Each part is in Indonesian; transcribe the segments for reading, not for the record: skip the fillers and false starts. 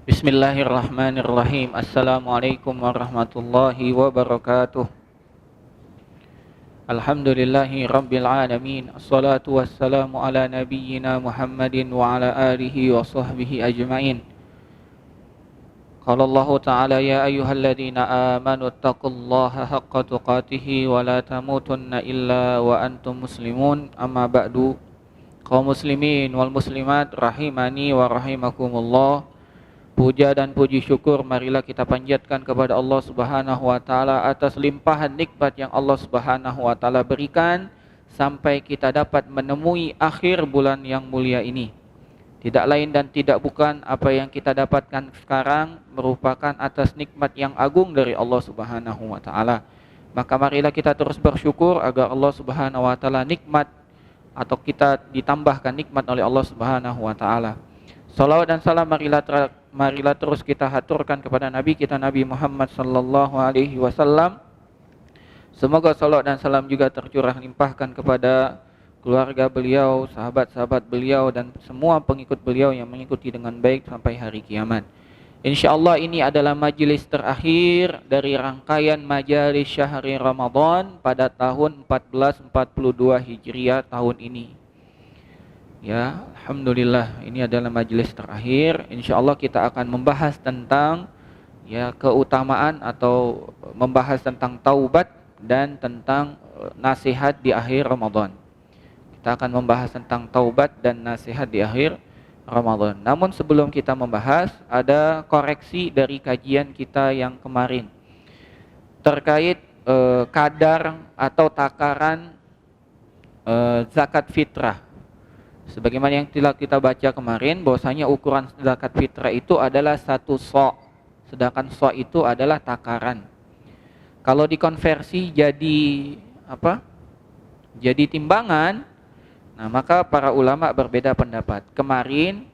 Bismillahirrahmanirrahim. Assalamualaikum warahmatullahi wabarakatuh. Alhamdulillahi rabbil alamin. Assalatu wassalamu ala nabiyyina Muhammadin wa ala alihi wa sahbihi ajma'in. Qala Allah ta'ala ya ayyuhalladzina amanu taqullaha haqqa tuqatih wa la tamutunna illa wa antum muslimun. Amma ba'du. Kaum muslimin wal muslimat rahimani wa rahimakumullah. Puja dan puji syukur marilah kita panjatkan kepada Allah Subhanahu wa taala atas limpahan nikmat yang Allah Subhanahu wa taala berikan sampai kita dapat menemui akhir bulan yang mulia ini. Tidak lain dan tidak bukan apa yang kita dapatkan sekarang merupakan atas nikmat yang agung dari Allah Subhanahu wa taala. Maka marilah kita terus bersyukur agar Allah Subhanahu wa taala nikmat atau kita ditambahkan nikmat oleh Allah Subhanahu wa taala. Salawat dan salam marilah terus kita haturkan kepada Nabi kita Nabi Muhammad sallallahu alaihi wasallam. Semoga salawat dan salam juga tercurah limpahkan kepada keluarga beliau, sahabat-sahabat beliau dan semua pengikut beliau yang mengikuti dengan baik sampai hari kiamat. Insyaallah ini adalah majelis terakhir dari rangkaian majelis syahri Ramadan pada tahun 1442 Hijriah tahun ini. Ya, alhamdulillah ini adalah majelis terakhir. Insyaallah kita akan membahas tentang keutamaan atau membahas tentang taubat dan tentang nasihat di akhir Ramadan. Kita akan membahas tentang taubat dan nasihat di akhir Ramadan. Namun sebelum kita membahas, ada koreksi dari kajian kita yang kemarin terkait kadar atau takaran zakat fitrah. Sebagaimana yang telah kita baca kemarin, bahwasanya ukuran zakat fitrah itu adalah 1 sa', sedangkan sa' itu adalah takaran. Kalau dikonversi jadi jadi timbangan, nah maka para ulama berbeda pendapat. Kemarin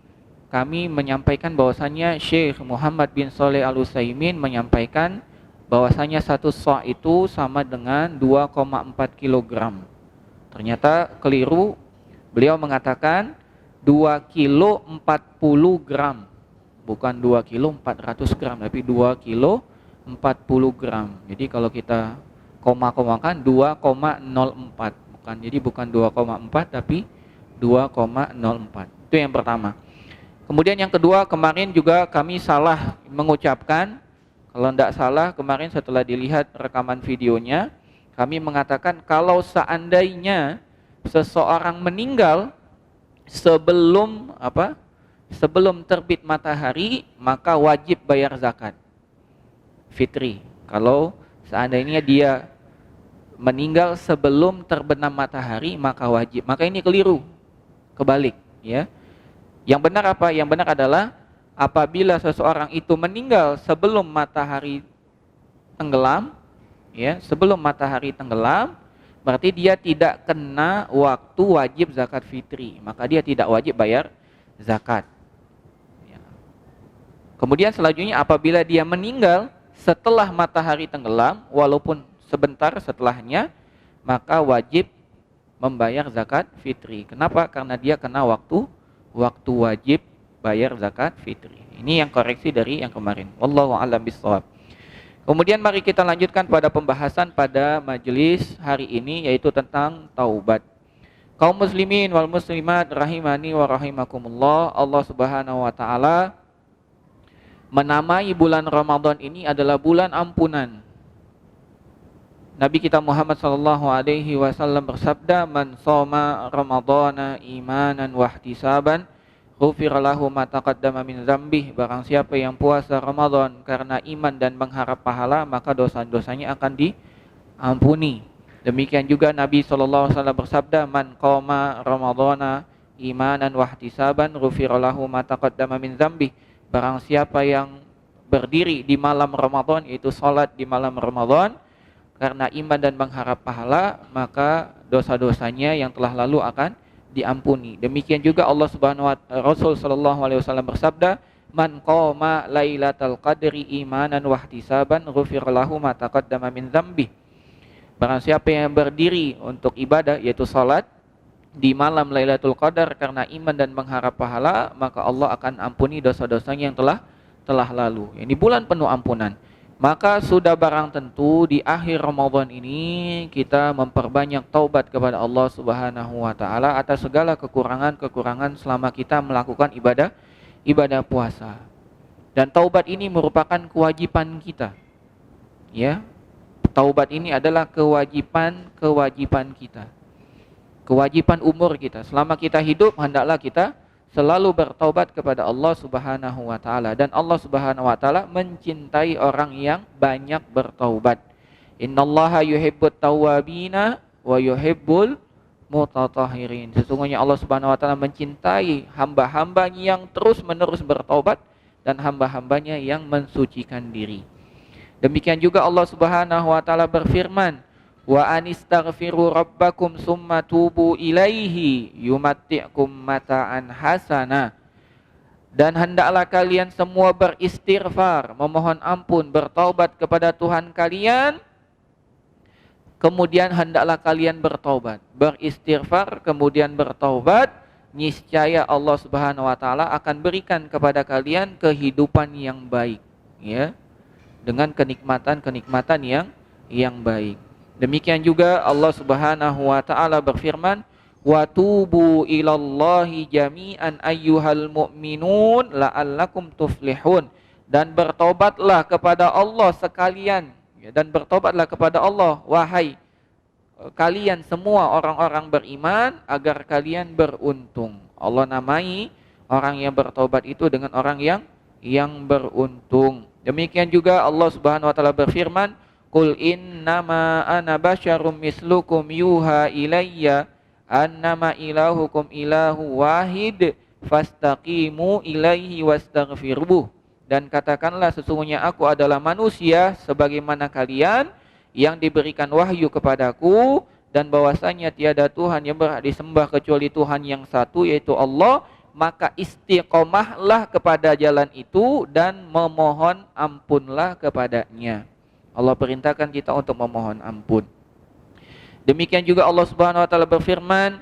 kami menyampaikan bahwasanya Syekh Muhammad bin Shalih Al-Utsaimin menyampaikan bahwasanya 1 sa' itu sama dengan 2,4 kg. Ternyata keliru. Beliau mengatakan 2 kilo 40 gram. Bukan 2 kilo 400 gram, tapi 2 kilo 40 gram. Jadi kalau kita koma-komakan 2,04. Bukan 2,4 tapi 2,04. Itu yang pertama. Kemudian yang kedua, kemarin juga kami salah mengucapkan. Kalau tidak salah, kemarin setelah dilihat rekaman videonya, kami mengatakan kalau seandainya seseorang meninggal sebelum terbit matahari, maka wajib bayar zakat fitri. Kalau seandainya dia meninggal sebelum terbenam matahari, maka wajib. Maka ini keliru, kebalik ya. Yang benar apa? Yang benar adalah apabila seseorang itu meninggal sebelum matahari tenggelam, sebelum matahari tenggelam, berarti dia tidak kena waktu wajib zakat fitri, maka dia tidak wajib bayar zakat. Kemudian selanjutnya apabila dia meninggal setelah matahari tenggelam, walaupun sebentar setelahnya, maka wajib membayar zakat fitri. Kenapa? Karena dia kena waktu wajib bayar zakat fitri. Ini yang koreksi dari yang kemarin. Wallahu a'lam bishawab. Kemudian mari kita lanjutkan pada pembahasan pada majelis hari ini, yaitu tentang taubat. Kaum muslimin wal muslimat rahimani wa rahimakumullah, Allah Subhanahu wa taala menamai bulan Ramadan ini adalah bulan ampunan. Nabi kita Muhammad sallallahu alaihi wasallam bersabda, "Man shoma ramadhana imanan wa ihtisaban, ghufira lahu ma taqaddama min dzambih." Barang siapa yang puasa Ramadan karena iman dan mengharap pahala, maka dosa-dosanya akan diampuni. Demikian juga Nabi sallallahu alaihi wasallam bersabda, "Man qama ramadhana imanan wa ihtisaban, ghufira lahu ma taqaddama min dzambih." Barang siapa yang berdiri di malam Ramadan, yaitu salat di malam Ramadan karena iman dan mengharap pahala, maka dosa-dosanya yang telah lalu akan diampuni. Demikian juga Allah Subhanahu wa taala, Rasul sallallahu alaihi wasallam bersabda, "Man qama lailatal qadri imanan wa ihtisaban, ghufira lahu ma taqaddama min dzambi." Barang siapa yang berdiri untuk ibadah, yaitu salat di malam Lailatul Qadar karena iman dan mengharap pahala, maka Allah akan ampuni dosa-dosanya yang telah telah lalu. Ini bulan penuh ampunan. Maka sudah barang tentu di akhir Ramadan ini kita memperbanyak taubat kepada Allah Subhanahu wa taala atas segala kekurangan-kekurangan selama kita melakukan ibadah puasa. Dan taubat ini merupakan kewajiban kita. Ya. Taubat ini adalah kewajiban kita. Kewajiban umur kita. Selama kita hidup hendaklah kita selalu bertaubat kepada Allah Subhanahu wa taala, dan Allah Subhanahu wa taala mencintai orang yang banyak bertaubat. Innallaha yuhibbut tawwabina wa yuhibbul mutatahhirin. Sesungguhnya Allah Subhanahu wa taala mencintai hamba-hambanya yang terus-menerus bertaubat dan hamba-hambanya yang mensucikan diri. Demikian juga Allah Subhanahu wa taala berfirman, wa anistaghfiru rabbakum summa tubu ilaihi yumatti'kum mata'an hasana. Dan hendaklah kalian semua beristighfar, memohon ampun, bertaubat kepada Tuhan kalian. Kemudian hendaklah kalian bertaubat, beristighfar kemudian bertaubat, niscaya Allah Subhanahu wa taala akan berikan kepada kalian kehidupan yang baik, ya. Dengan kenikmatan-kenikmatan yang baik. Demikian juga Allah Subhanahu wa taala berfirman, wa tubu ilallahi jami'an ayyuhal mu'minun la'allakum tuflihun. Dan bertobatlah kepada Allah sekalian, dan bertobatlah kepada Allah wahai kalian semua orang-orang beriman agar kalian beruntung. Allah namai orang yang bertobat itu dengan orang yang beruntung. Demikian juga Allah Subhanahu wa taala berfirman, qul innama ana basyarum mislukum yuha ilayya annama ilahukum ilahu wahid fastaqimu ilaihi wastaghfiruh. Dan katakanlah, sesungguhnya aku adalah manusia sebagaimana kalian, yang diberikan wahyu kepadaku, dan bahwasanya tiada Tuhan yang berhak disembah kecuali Tuhan yang satu, yaitu Allah. Maka istiqomahlah kepada jalan itu dan memohon ampunlah kepadanya. Allah perintahkan kita untuk memohon ampun. Demikian juga Allah Subhanahu wa taala berfirman,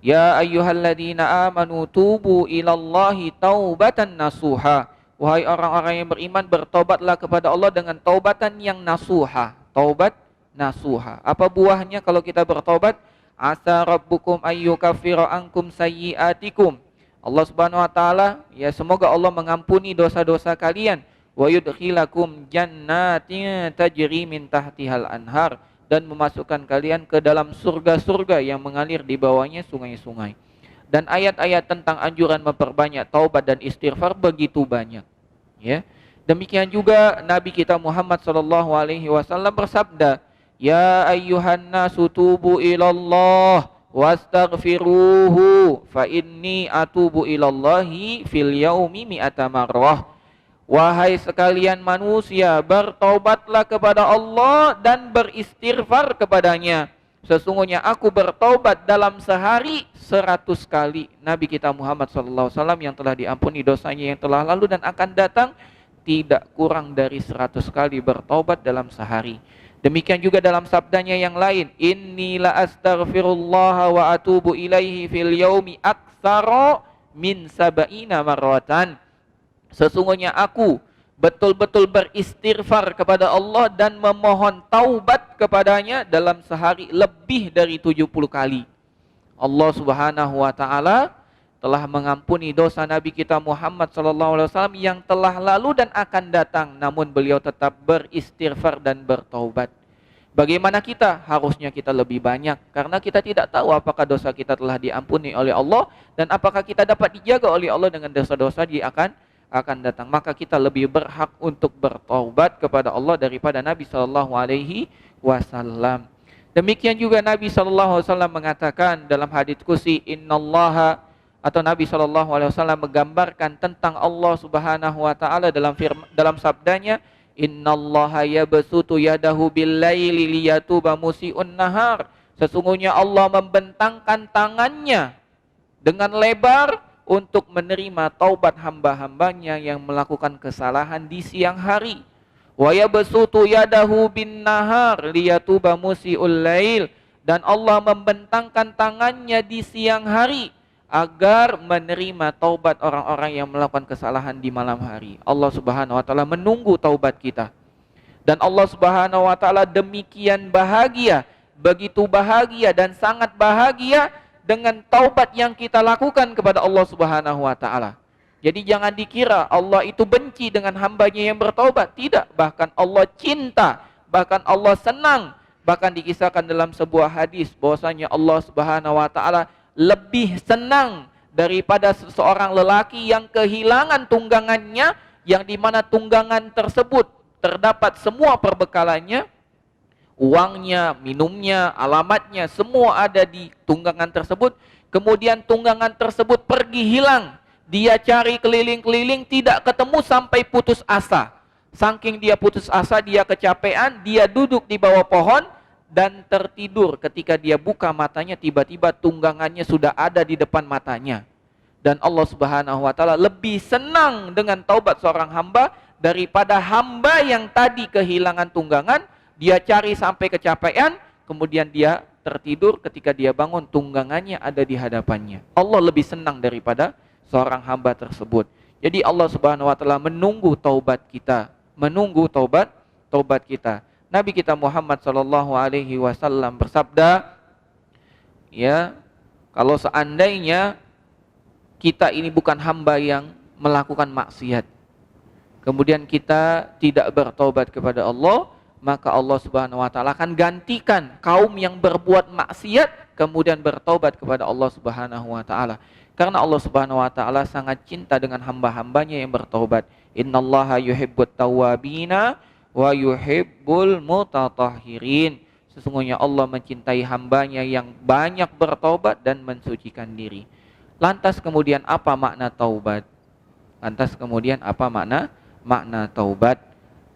ya ayyuhalladzina amanu tubu ilallahi taubatan nasuha. Wahai orang-orang yang beriman, bertobatlah kepada Allah dengan taubatan yang nasuha. Taubat nasuha. Apa buahnya kalau kita bertobat? Asa rabbukum ayyukaffira ankum sayyiatikum. Allah Subhanahu wa taala, ya semoga Allah mengampuni dosa-dosa kalian, wa yudkhilakum jannatin tajri min tahtihal anhar, dan memasukkan kalian ke dalam surga-surga yang mengalir di bawahnya sungai-sungai. Dan ayat-ayat tentang anjuran memperbanyak taubat dan istighfar begitu banyak, ya. Demikian juga Nabi kita Muhammad sallallahu alaihi wasallam bersabda, ya ayyuhan nasu tubu ilallah wastaghfiruhu fa inni atubu ilallahi fil yaumi mi'ata marrah. Wahai sekalian manusia, bertaubatlah kepada Allah dan beristighfar kepadanya. Sesungguhnya aku bertaubat dalam sehari 100 kali. Nabi kita Muhammad SAW yang telah diampuni dosanya yang telah lalu dan akan datang, tidak kurang dari 100 kali bertaubat dalam sehari. Demikian juga dalam sabdanya yang lain, inni la astaghfirullah wa atubu ilaihi fil yaumi aktsara min sab'ina marratan. Sesungguhnya aku betul-betul beristighfar kepada Allah dan memohon taubat kepadanya dalam sehari lebih dari 70 kali. Allah Subhanahu wa taala telah mengampuni dosa Nabi kita Muhammad SAW yang telah lalu dan akan datang, namun beliau tetap beristighfar dan bertaubat. Bagaimana kita? Harusnya kita lebih banyak, karena kita tidak tahu apakah dosa kita telah diampuni oleh Allah dan apakah kita dapat dijaga oleh Allah dengan dosa-dosa yang akan datang. Maka kita lebih berhak untuk bertaubat kepada Allah daripada Nabi SAW. Demikian juga Nabi SAW mengatakan dalam hadits qudsi, innallaha, atau Nabi SAW menggambarkan tentang Allah Subhanahu wa taala dalam sabdanya, innallaha yabsutu yadahu bil-laili liyatuba musii'un nahar. Sesungguhnya Allah membentangkan tangannya dengan lebar untuk menerima taubat hamba-hambanya yang melakukan kesalahan di siang hari. Wa yabsutu yadahu bin-nahar liyatuba musii'ul lail. Dan Allah membentangkan tangannya di siang hari agar menerima taubat orang-orang yang melakukan kesalahan di malam hari. Allah Subhanahu wa taala menunggu taubat kita. Dan Allah Subhanahu wa taala demikian bahagia, begitu bahagia dan sangat bahagia dengan taubat yang kita lakukan kepada Allah Subhanahu wa taala. Jadi jangan dikira Allah itu benci dengan hambanya yang bertaubat. Tidak, bahkan Allah cinta, bahkan Allah senang. Bahkan dikisahkan dalam sebuah hadis bahwasanya Allah Subhanahu wa taala lebih senang daripada seseorang lelaki yang kehilangan tunggangannya, yang dimana tunggangan tersebut terdapat semua perbekalannya, uangnya, minumnya, alamatnya, semua ada di tunggangan tersebut. Kemudian tunggangan tersebut pergi hilang. Dia cari keliling-keliling tidak ketemu sampai putus asa. Saking dia putus asa, dia kecapean, dia duduk di bawah pohon dan tertidur. Ketika dia buka matanya, tiba-tiba tunggangannya sudah ada di depan matanya. Dan Allah Subhanahu wa taala lebih senang dengan taubat seorang hamba daripada hamba yang tadi kehilangan tunggangan, dia cari sampai kecapean, kemudian dia tertidur, ketika dia bangun tunggangannya ada di hadapannya. Allah lebih senang daripada seorang hamba tersebut. Jadi Allah Subhanahu wa taala menunggu taubat kita, menunggu taubat kita. Nabi kita Muhammad sallallahu alaihi wasallam bersabda, ya, kalau seandainya kita ini bukan hamba yang melakukan maksiat, kemudian kita tidak bertaubat kepada Allah, maka Allah Subhanahu wa taala akan gantikan kaum yang berbuat maksiat kemudian bertaubat kepada Allah Subhanahu wa taala. Karena Allah Subhanahu wa taala sangat cinta dengan hamba-hambanya yang bertaubat. Innallaha yuhibbut tawwabina wa yuhibbul mutatahhirin. Sesungguhnya Allah mencintai hambanya yang banyak bertaubat dan mensucikan diri. Lantas kemudian apa makna taubat? Makna taubat?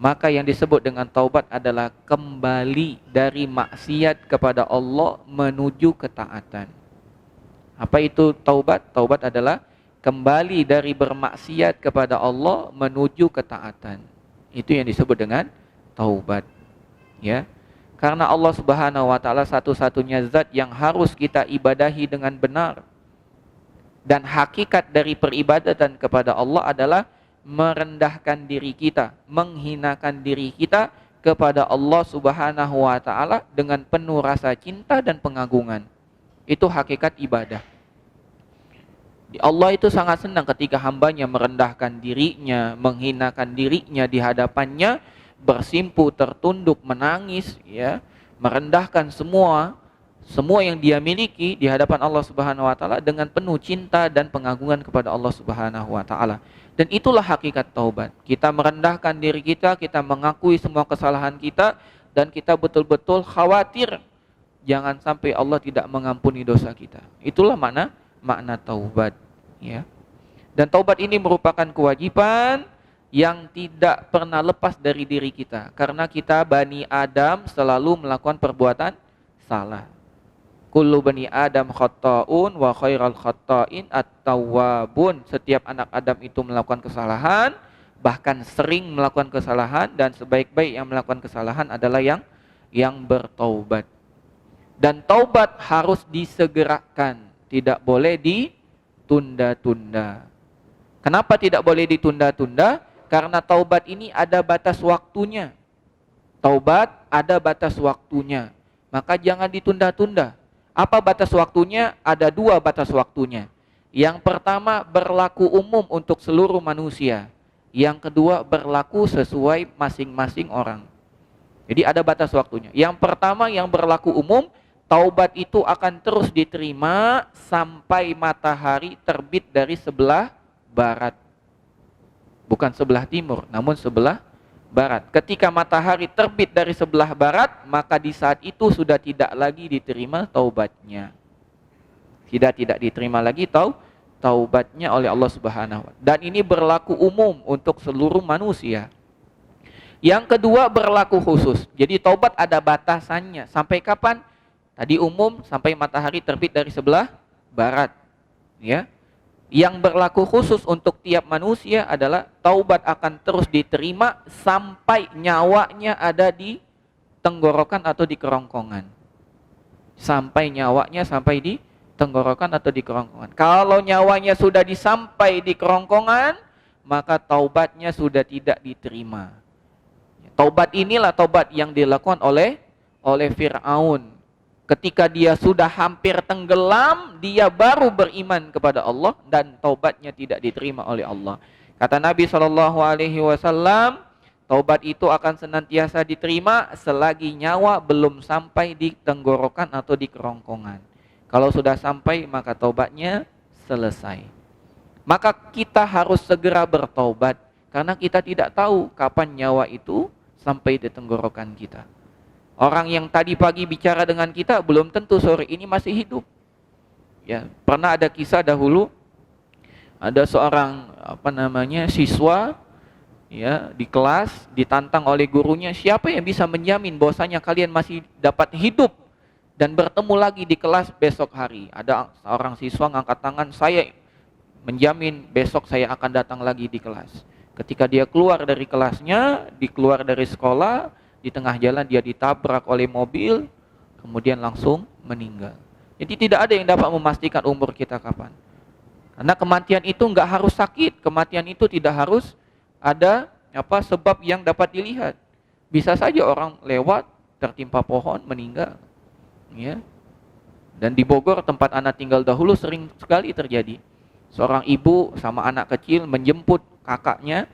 Maka yang disebut dengan taubat adalah kembali dari maksiat kepada Allah menuju ketaatan. Apa itu taubat? Taubat adalah kembali dari bermaksiat kepada Allah menuju ketaatan. Itu yang disebut dengan taubat. Ya. Karena Allah Subhanahu wa taala satu-satunya zat yang harus kita ibadahi dengan benar. Dan hakikat dari peribadatan kepada Allah adalah merendahkan diri kita, menghinakan diri kita kepada Allah Subhanahu wa taala dengan penuh rasa cinta dan pengagungan. Itu hakikat ibadah. Allah itu sangat senang ketika hambanya merendahkan dirinya, menghinakan dirinya di hadapannya, bersimpu, tertunduk, menangis, ya, merendahkan semua yang dia miliki di hadapan Allah Subhanahu wa taala dengan penuh cinta dan pengagungan kepada Allah Subhanahu wa taala. Dan itulah hakikat taubat. Kita merendahkan diri kita, kita mengakui semua kesalahan kita, dan kita betul-betul khawatir jangan sampai Allah tidak mengampuni dosa kita. Itulah makna taubat, ya. Dan taubat ini merupakan kewajiban yang tidak pernah lepas dari diri kita, karena kita Bani Adam selalu melakukan perbuatan salah. Kullu bani Adam khata'un wa khairal khata'in at-tawwabun. Setiap anak Adam itu melakukan kesalahan, bahkan sering melakukan kesalahan, dan sebaik-baik yang melakukan kesalahan adalah yang bertaubat. Dan taubat harus disegerakan, tidak boleh ditunda-tunda. Kenapa tidak boleh ditunda-tunda? Karena taubat ini ada batas waktunya. Taubat ada batas waktunya, maka jangan ditunda-tunda. Apa batas waktunya? Ada dua batas waktunya. Yang pertama berlaku umum untuk seluruh manusia. Yang kedua berlaku sesuai masing-masing orang. Jadi ada batas waktunya. Yang pertama yang berlaku umum, taubat itu akan terus diterima sampai matahari terbit dari sebelah barat. Bukan sebelah timur, namun sebelah barat. Ketika matahari terbit dari sebelah barat, maka di saat itu sudah tidak lagi diterima taubatnya. Tidak diterima lagi taubatnya oleh Allah Subhanahu wa taala. Dan ini berlaku umum untuk seluruh manusia. Yang kedua berlaku khusus. Jadi taubat ada batasannya. Sampai kapan? Tadi umum sampai matahari terbit dari sebelah barat. Ya. Yang berlaku khusus untuk tiap manusia adalah taubat akan terus diterima sampai nyawanya ada di tenggorokan atau di kerongkongan. Sampai nyawanya sampai di tenggorokan atau di kerongkongan. Kalau nyawanya sudah disampai di kerongkongan, maka taubatnya sudah tidak diterima. Taubat inilah taubat yang dilakukan oleh Fir'aun. Ketika dia sudah hampir tenggelam, dia baru beriman kepada Allah dan taubatnya tidak diterima oleh Allah. Kata Nabi SAW, taubat itu akan senantiasa diterima selagi nyawa belum sampai di tenggorokan atau di kerongkongan. Kalau sudah sampai, maka taubatnya selesai. Maka kita harus segera bertaubat, karena kita tidak tahu kapan nyawa itu sampai di tenggorokan kita. Orang yang tadi pagi bicara dengan kita belum tentu sore ini masih hidup. Ya, pernah ada kisah dahulu, ada seorang siswa ya di kelas ditantang oleh gurunya, siapa yang bisa menjamin bahwasanya kalian masih dapat hidup dan bertemu lagi di kelas besok hari. Ada seorang siswa ngangkat tangan, saya menjamin besok saya akan datang lagi di kelas. Ketika dia keluar dari kelasnya, keluar dari sekolah, di tengah jalan dia ditabrak oleh mobil, kemudian langsung meninggal. Jadi tidak ada yang dapat memastikan umur kita kapan. Karena kematian itu nggak harus sakit, kematian itu tidak harus ada sebab yang dapat dilihat. Bisa saja orang lewat tertimpa pohon meninggal. Ya. Dan di Bogor tempat anak tinggal dahulu sering sekali terjadi. Seorang ibu sama anak kecil menjemput kakaknya,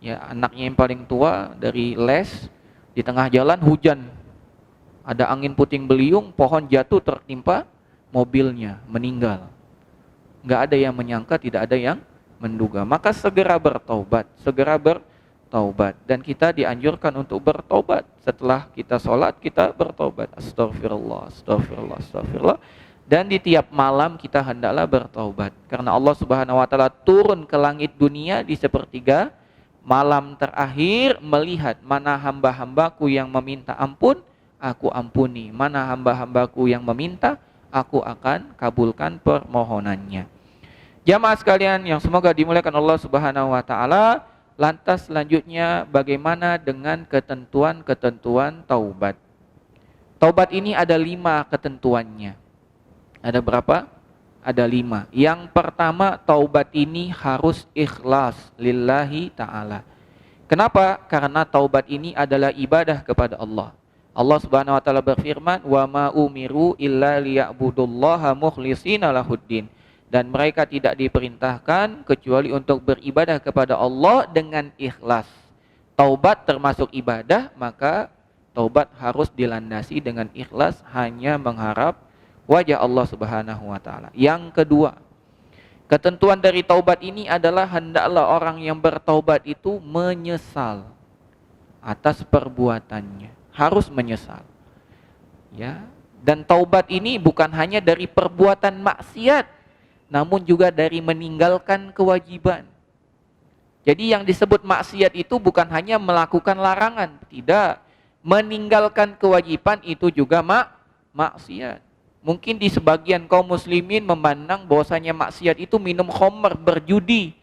ya anaknya yang paling tua dari les. Di tengah jalan hujan, ada angin puting beliung, pohon jatuh tertimpa mobilnya, meninggal. Nggak ada yang menyangka, tidak ada yang menduga. Maka segera bertaubat, dan kita dianjurkan untuk bertaubat. Setelah kita sholat, kita bertaubat. Astagfirullah, astagfirullah, astagfirullah. Dan di tiap malam kita hendaklah bertaubat, karena Allah Subhanahu wa taala turun ke langit dunia di sepertiga malam terakhir, melihat mana hamba-hambaku yang meminta ampun, aku ampuni. Mana hamba-hambaku yang meminta, aku akan kabulkan permohonannya. Jamaah sekalian yang semoga dimuliakan Allah Subhanahu wa taala, lantas selanjutnya bagaimana dengan ketentuan-ketentuan taubat? Taubat ini ada 5 ketentuannya. Ada berapa? Ada 5. Yang pertama, taubat ini harus ikhlas lillahi ta'ala. Kenapa? Karena taubat ini adalah ibadah kepada Allah. Allah Subhanahu wa taala berfirman, "Wa ma umiru illa liya'budullaha mukhlishina lahuddin." Dan mereka tidak diperintahkan kecuali untuk beribadah kepada Allah dengan ikhlas. Taubat termasuk ibadah, maka taubat harus dilandasi dengan ikhlas, hanya mengharap wajah Allah Subhanahu wa taala. Yang kedua, ketentuan dari taubat ini adalah hendaklah orang yang bertaubat itu menyesal atas perbuatannya. Harus menyesal. Ya. Dan taubat ini bukan hanya dari perbuatan maksiat, namun juga dari meninggalkan kewajiban. Jadi yang disebut maksiat itu bukan hanya melakukan larangan, tidak. Meninggalkan kewajiban itu juga maksiat. Mungkin di sebagian kaum muslimin memandang bahwasanya maksiat itu minum khamr, berjudi,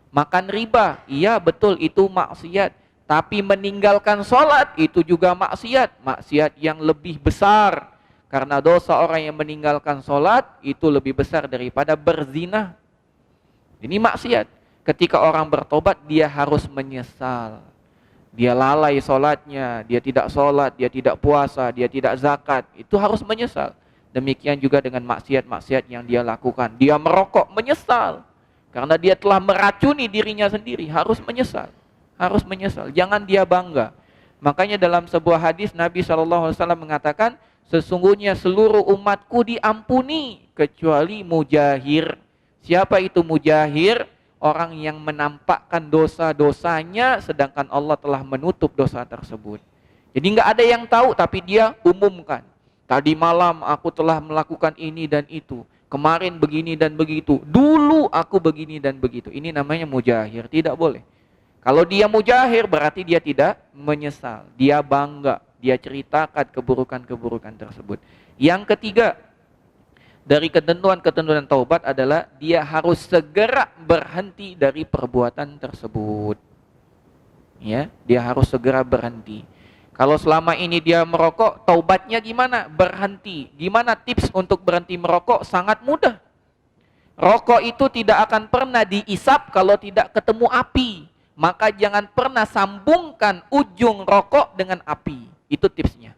makan riba. Iya betul, itu maksiat. Tapi meninggalkan sholat itu juga maksiat. Maksiat yang lebih besar. Karena dosa orang yang meninggalkan sholat itu lebih besar daripada berzina. Ini maksiat. Ketika orang bertobat, dia harus menyesal. Dia lalai sholatnya, dia tidak sholat, dia tidak puasa, dia tidak zakat. Itu harus menyesal. Demikian juga dengan maksiat-maksiat yang dia lakukan. Dia merokok, menyesal. Karena dia telah meracuni dirinya sendiri. Harus menyesal. Harus menyesal. Jangan dia bangga. Makanya dalam sebuah hadis Nabi SAW mengatakan, sesungguhnya seluruh umatku diampuni kecuali mujahir. Siapa itu mujahir? Orang yang menampakkan dosa-dosanya sedangkan Allah telah menutup dosa tersebut. Jadi nggak ada yang tahu, tapi dia umumkan. Tadi malam aku telah melakukan ini dan itu. Kemarin begini dan begitu. Dulu aku begini dan begitu. Ini namanya mujahir. Tidak boleh. Kalau dia mujahir berarti dia tidak menyesal. Dia bangga. Dia ceritakan keburukan-keburukan tersebut. Yang ketiga, dari ketentuan-ketentuan taubat adalah dia harus segera berhenti dari perbuatan tersebut. Ya, dia harus segera berhenti. Kalau selama ini dia merokok, taubatnya gimana? Berhenti. Gimana tips untuk berhenti merokok? Sangat mudah. Rokok itu tidak akan pernah diisap kalau tidak ketemu api. Maka jangan pernah sambungkan ujung rokok dengan api. Itu tipsnya.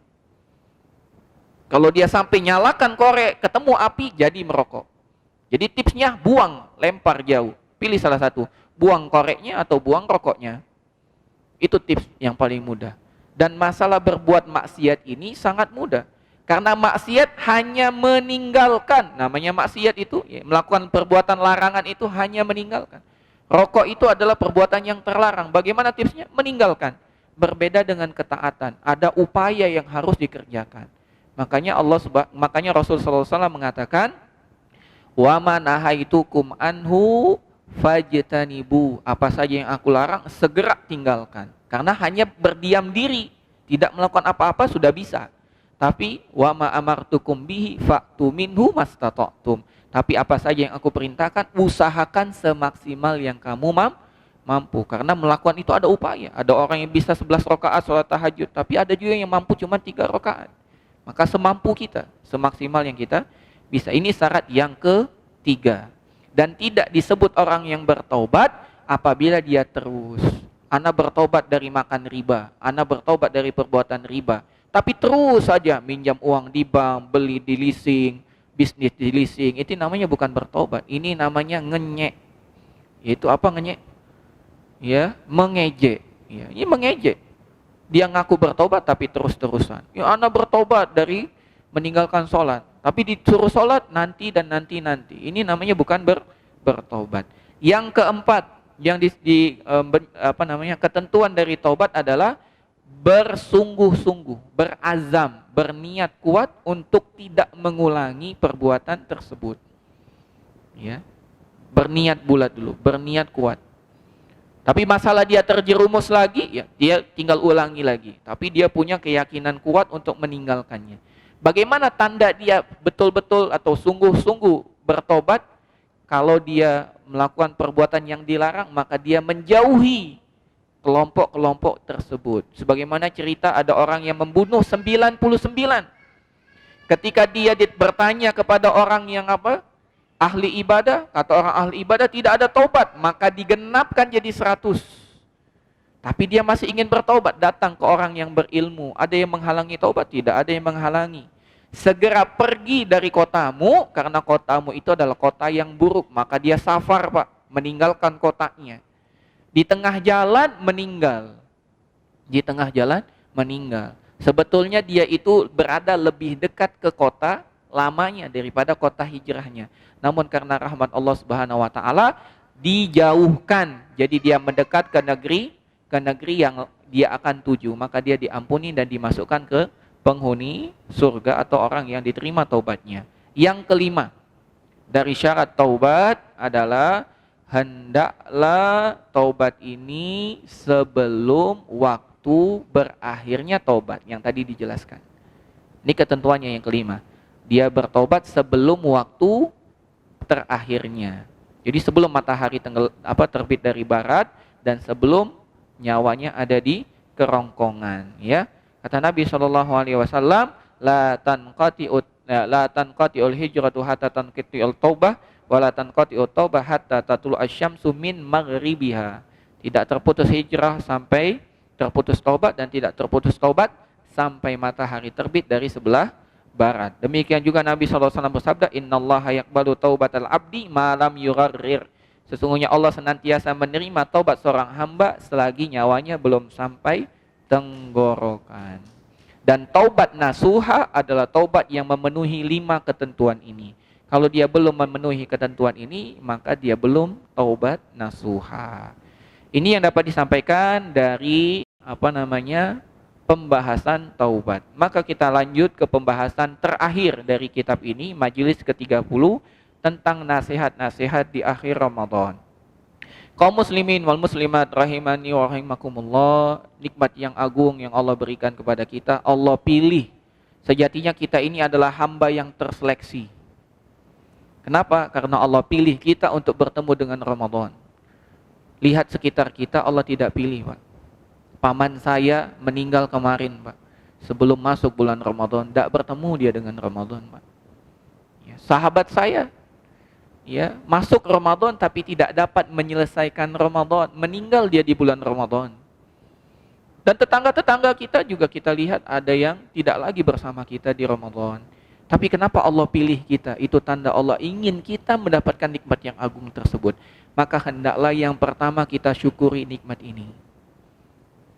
Kalau dia sampai nyalakan korek, ketemu api, jadi merokok. Jadi tipsnya buang, lempar jauh. Pilih salah satu. Buang koreknya atau buang rokoknya. Itu tips yang paling mudah. Dan masalah berbuat maksiat ini sangat mudah. Karena maksiat hanya meninggalkan. Namanya maksiat itu, ya, melakukan perbuatan larangan itu hanya meninggalkan. Rokok itu adalah perbuatan yang terlarang. Bagaimana tipsnya? Meninggalkan. Berbeda dengan ketaatan. Ada upaya yang harus dikerjakan. Makanya Rasul SAW mengatakan, wa ma nahaitukum anhu fajtanibu. Apa saja yang aku larang, segera tinggalkan. Karena hanya berdiam diri, tidak melakukan apa-apa sudah bisa. Tapi wa ma amartukum bihi fa'tu minhu mastata'tum. Tapi apa saja yang aku perintahkan, usahakan semaksimal yang kamu mampu. Karena melakukan itu ada upaya. Ada orang yang bisa 11 rakaat sholat tahajud, tapi ada juga yang mampu cuma 3 rakaat. Maka semampu kita, semaksimal yang kita bisa. Ini syarat yang ketiga. Dan tidak disebut orang yang bertaubat apabila dia terus. Ana bertobat dari makan riba, ana bertobat dari perbuatan riba, tapi terus saja minjam uang di bank, beli di leasing, bisnis di leasing. Itu namanya bukan bertobat, ini namanya ngenyek. Yaitu apa ngenyek? Ya, mengejek. Ya, ini mengejek. Dia ngaku bertobat tapi terus-terusan. Ya, ana bertobat dari meninggalkan sholat, tapi disuruh sholat nanti dan nanti. Ini namanya bukan bertobat. Yang keempat, yang ketentuan dari taubat adalah bersungguh-sungguh, berazam, berniat kuat untuk tidak mengulangi perbuatan tersebut. Ya, berniat bulat dulu, berniat kuat. Tapi masalah dia terjerumus lagi, ya dia tinggal ulangi lagi. Tapi dia punya keyakinan kuat untuk meninggalkannya. Bagaimana tanda dia betul-betul atau sungguh-sungguh bertobat? Kalau dia melakukan perbuatan yang dilarang, maka dia menjauhi kelompok-kelompok tersebut. Sebagaimana cerita ada orang yang membunuh 99. Ketika dia bertanya kepada orang yang ahli ibadah, kata orang ahli ibadah tidak ada taubat, maka digenapkan jadi 100. Tapi dia masih ingin bertaubat, datang ke orang yang berilmu. Ada yang menghalangi taubat? Tidak ada yang menghalangi. Segera pergi dari kotamu, karena kotamu itu adalah kota yang buruk. Maka dia safar, Pak, meninggalkan kotanya. Di tengah jalan meninggal. Di tengah jalan meninggal. Sebetulnya dia itu berada lebih dekat ke kota lamanya daripada kota hijrahnya. Namun karena rahmat Allah Subhanahu wa taala dijauhkan. Jadi dia mendekat ke negeri yang dia akan tuju, maka dia diampuni dan dimasukkan ke penghuni surga atau orang yang diterima taubatnya. Yang kelima dari syarat taubat adalah hendaklah taubat ini sebelum waktu berakhirnya taubat, yang tadi dijelaskan. Ini ketentuannya yang kelima. Dia bertobat sebelum waktu terakhirnya. Jadi sebelum matahari terbit dari barat dan sebelum nyawanya ada di kerongkongan, ya. Kata Nabi SAW, la tanqati'ul hijratu hatta tanqati'ul taubah wa la tanqati'ut taubah hatta tatlu asyamsu min maghribiha. Tidak terputus hijrah sampai terputus taubat, dan tidak terputus taubat sampai matahari terbit dari sebelah barat. Demikian juga Nabi SAW bersabda, innallaha yaqbalu taubatal abdi ma lam yugharrir. Sesungguhnya Allah senantiasa menerima taubat seorang hamba selagi nyawanya belum sampai tenggorokan. Dan taubat nasuha adalah taubat yang memenuhi 5 ketentuan ini. Kalau dia belum memenuhi ketentuan ini, maka dia belum taubat nasuha. Ini yang dapat disampaikan dari pembahasan taubat. Maka kita lanjut ke pembahasan terakhir dari kitab ini, majelis ke-30, tentang nasihat-nasihat di akhir Ramadan. Kaum muslimin wal muslimat rahimani wa rahimakumullah, nikmat yang agung yang Allah berikan kepada kita, Allah pilih. Sejatinya kita ini adalah hamba yang terseleksi. Kenapa? Karena Allah pilih kita untuk bertemu dengan Ramadan. Lihat sekitar kita, Allah tidak pilih, Pak. Paman saya meninggal kemarin, Pak. Sebelum masuk bulan Ramadan, tidak bertemu dia dengan Ramadan, Pak. Ya, sahabat saya, ya, masuk Ramadan tapi tidak dapat menyelesaikan Ramadan, meninggal dia di bulan Ramadan. Dan tetangga-tetangga kita juga kita lihat ada yang tidak lagi bersama kita di Ramadan. Tapi kenapa Allah pilih kita? Itu tanda Allah ingin kita mendapatkan nikmat yang agung tersebut. Maka hendaklah yang pertama kita syukuri nikmat ini.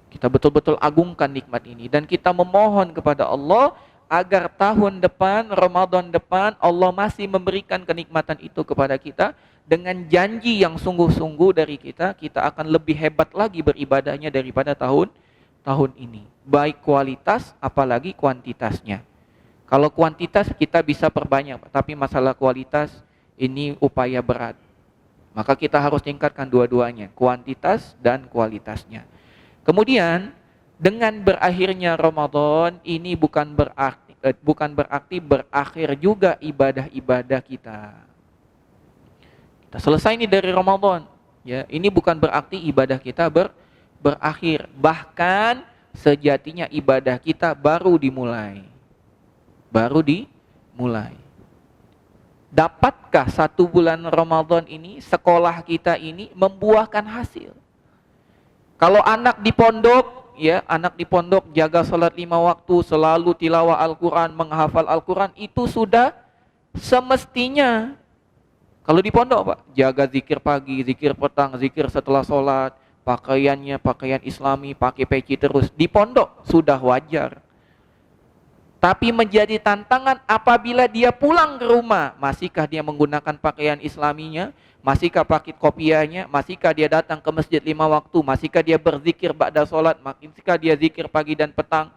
Kita betul-betul agungkan nikmat ini. Dan kita memohon kepada Allah agar tahun depan, Ramadan depan, Allah masih memberikan kenikmatan itu kepada kita. Dengan janji yang sungguh-sungguh dari kita, kita akan lebih hebat lagi beribadahnya daripada tahun ini. Baik kualitas, apalagi kuantitasnya. Kalau kuantitas kita bisa perbanyak, tapi masalah kualitas ini upaya berat. Maka kita harus tingkatkan dua-duanya, kuantitas dan kualitasnya. Kemudian dengan berakhirnya Ramadan ini bukan berarti berakhir juga ibadah-ibadah kita. Kita selesai ini dari Ramadan, ya. Ini bukan berarti ibadah kita berakhir. Bahkan sejatinya ibadah kita baru dimulai. Dapatkah 1 bulan Ramadan ini, sekolah kita ini membuahkan hasil? Kalau anak di pondok, ya, anak di pondok jaga salat 5 waktu, selalu tilawah Al-Quran, menghafal Al-Quran, itu sudah semestinya. Kalau di pondok, Pak, jaga zikir pagi, zikir petang, zikir setelah salat, pakaiannya pakaian Islami, pakai peci terus. Di pondok sudah wajar. Tapi menjadi tantangan apabila dia pulang ke rumah, masihkah dia menggunakan pakaian Islaminya? Masihkah pakai kopiahnya? Masihkah dia datang ke masjid 5 waktu? Masihkah dia berzikir ba'da solat? Masihkah dia zikir pagi dan petang?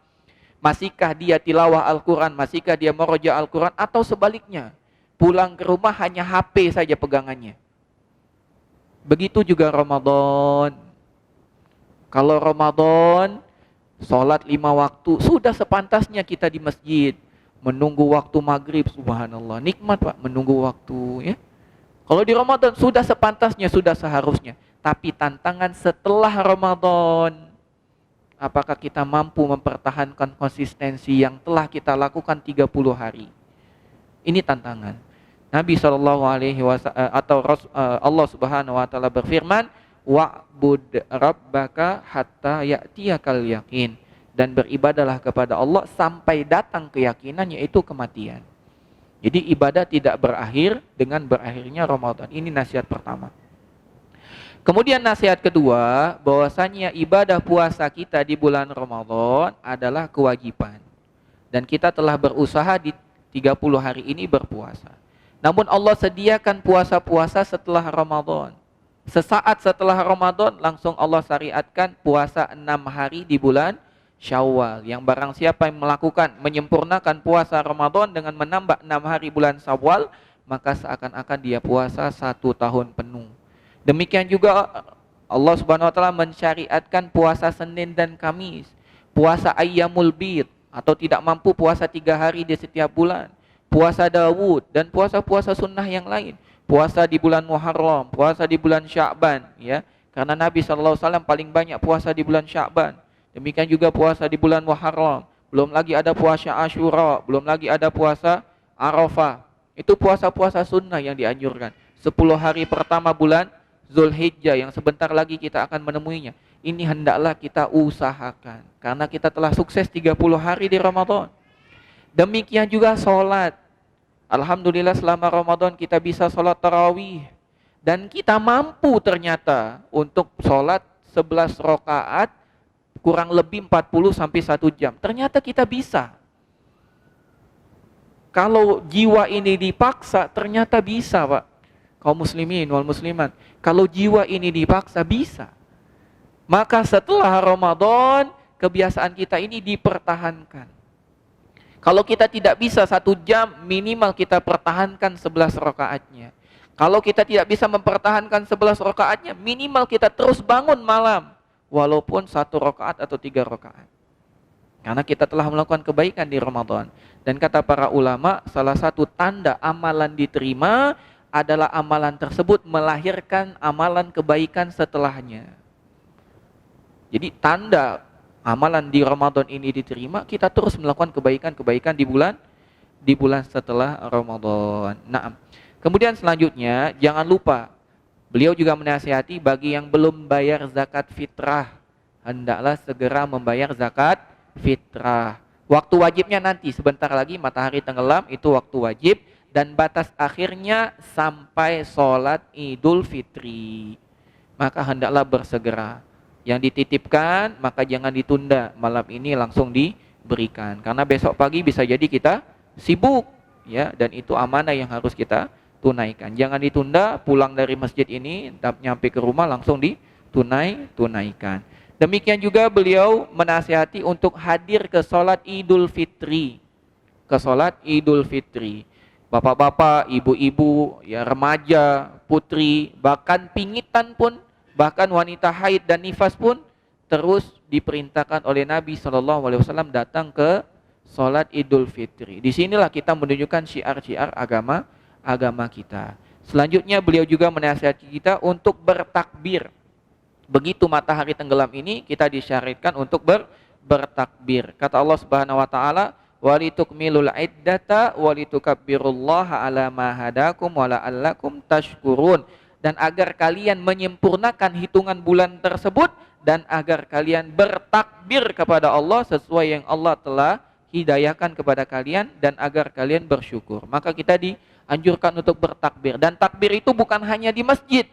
Masihkah dia tilawah Al-Quran? Masihkah dia meroja Al-Quran? Atau sebaliknya, pulang ke rumah hanya HP saja pegangannya? Begitu juga Ramadan. Kalau Ramadan, solat 5 waktu, sudah sepantasnya kita di masjid. Menunggu waktu maghrib, subhanallah. Nikmat, Pak, menunggu waktu, ya. Kalau di Ramadan sudah sepantasnya, sudah seharusnya. Tapi tantangan setelah Ramadan, apakah kita mampu mempertahankan konsistensi yang telah kita lakukan 30 hari? Ini tantangan. Nabi SAW atau Allah Subhanahu wa taala berfirman, wa'bud rabbaka hatta ya'tiyakal yakin, dan beribadalah kepada Allah sampai datang keyakinan, yaitu kematian. Jadi ibadah tidak berakhir dengan berakhirnya Ramadan. Ini nasihat pertama. Kemudian nasihat kedua, bahwasanya ibadah puasa kita di bulan Ramadan adalah kewajiban. Dan kita telah berusaha di 30 hari ini berpuasa. Namun Allah sediakan puasa-puasa setelah Ramadan. Sesaat setelah Ramadan langsung Allah syariatkan puasa 6 hari di bulan Syawal. Yang barang siapa yang melakukan, menyempurnakan puasa Ramadan dengan menambah 6 hari bulan Syawal, maka seakan-akan dia puasa 1 tahun penuh. Demikian juga Allah Subhanahu wa taala mensyariatkan puasa Senin dan Kamis, puasa Ayyamul Bid, atau tidak mampu puasa 3 hari di setiap bulan, puasa Dawud, dan puasa-puasa sunnah yang lain. Puasa di bulan Muharram, puasa di bulan Sya'ban, ya. Karena Nabi SAW paling banyak puasa di bulan Sya'ban. Demikian juga puasa di bulan Muharram. Belum lagi ada puasa Asyura, belum lagi ada puasa Arafah. Itu puasa-puasa sunnah yang dianjurkan. 10 hari pertama bulan Zulhijjah yang sebentar lagi kita akan menemuinya. Ini hendaklah kita usahakan, karena kita telah sukses 30 hari di Ramadan. Demikian juga sholat. Alhamdulillah selama Ramadan kita bisa sholat tarawih. Dan kita mampu ternyata untuk sholat 11 rakaat kurang lebih 40 sampai 1 jam. Ternyata kita bisa. Kalau jiwa ini dipaksa, ternyata bisa, Pak. Kaum muslimin wal muslimat. Kalau jiwa ini dipaksa, bisa. Maka setelah Ramadan, kebiasaan kita ini dipertahankan. Kalau kita tidak bisa 1 jam, minimal kita pertahankan 11 rakaatnya. Kalau kita tidak bisa mempertahankan 11 rakaatnya, minimal kita terus bangun malam. Walaupun 1 rakaat atau 3 rakaat. Karena kita telah melakukan kebaikan di Ramadan. Dan kata para ulama, salah satu tanda amalan diterima adalah amalan tersebut melahirkan amalan kebaikan setelahnya. Jadi tanda amalan di Ramadan ini diterima, kita terus melakukan kebaikan-kebaikan di bulan setelah Ramadan. Nah, kemudian selanjutnya jangan lupa beliau juga menasihati bagi yang belum bayar zakat fitrah, hendaklah segera membayar zakat fitrah. Waktu wajibnya nanti sebentar lagi matahari tenggelam itu waktu wajib dan batas akhirnya sampai sholat Idul Fitri. Maka hendaklah bersegera. Yang dititipkan maka jangan ditunda, malam ini langsung diberikan. Karena besok pagi bisa jadi kita sibuk ya, dan itu amanah yang harus kita tunaikan. Jangan ditunda, pulang dari masjid ini nyampe ke rumah langsung tunaikan. Demikian juga beliau menasihati untuk hadir ke sholat Idul Fitri. Ke sholat Idul Fitri. Bapak-bapak, ibu-ibu, ya remaja, putri, bahkan pingitan pun, bahkan wanita haid dan nifas pun terus diperintahkan oleh Nabi SAW datang ke sholat Idul Fitri. Disinilah kita menunjukkan syiar-syiar agama kita. Selanjutnya beliau juga menasihati kita untuk bertakbir. Begitu matahari tenggelam ini kita disyariatkan untuk bertakbir. Kata Allah Subhanahu wa taala, "Walitukmilul iddata walitukabbirullaha ala ma hadakum wa la'allakum tashkurun." Dan agar kalian menyempurnakan hitungan bulan tersebut dan agar kalian bertakbir kepada Allah sesuai yang Allah telah hidayahkan kepada kalian dan agar kalian bersyukur. Maka kita dianjurkan untuk bertakbir, dan takbir itu bukan hanya di masjid.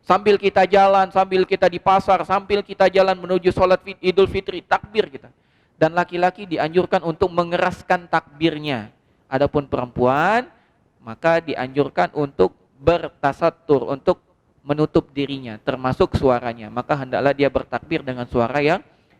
Sambil kita jalan, sambil kita di pasar, sambil kita jalan menuju sholat Idul Fitri, takbir kita. Dan laki-laki dianjurkan untuk mengeraskan takbirnya. Adapun perempuan, maka dianjurkan untuk bertasatur, untuk menutup dirinya, termasuk suaranya. Maka hendaklah dia bertakbir dengan suara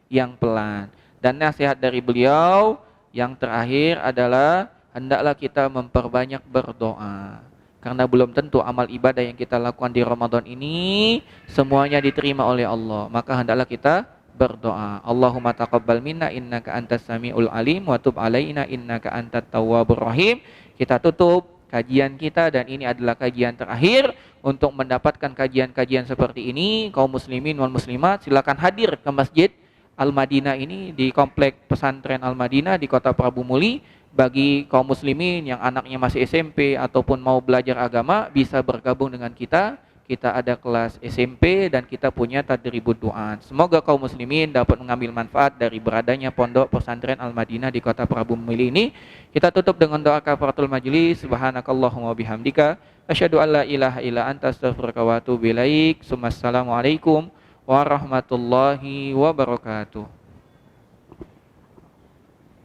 yang pelan. Dan nasihat dari beliau yang terakhir adalah hendaklah kita memperbanyak berdoa. Karena belum tentu amal ibadah yang kita lakukan di Ramadan ini semuanya diterima oleh Allah. Maka hendaklah kita berdoa. Allahumma taqabbal minna innaka antas samiul alim wa tub alaina innaka antat tawwabur rahim. Kita tutup kajian kita dan ini adalah kajian terakhir. Untuk mendapatkan kajian-kajian seperti ini, kaum muslimin wal muslimat silakan hadir ke Masjid Al-Madinah ini di Komplek Pesantren Al-Madinah di Kota Prabu Muli. Bagi kaum muslimin yang anaknya masih SMP ataupun mau belajar agama bisa bergabung dengan kita. Kita ada kelas SMP dan kita punya tadribud du'an. Semoga kaum muslimin dapat mengambil manfaat dari beradanya Pondok Pesantren Al-Madinah di Kota Prabu Muli ini. Kita tutup dengan doa kafaratul majlis. Subhanakallahumma bihamdika asyhadu an la ilaha illa anta astaghfiruka wa atubu ilaik. Assalamualaikum warahmatullahi wabarakatuh.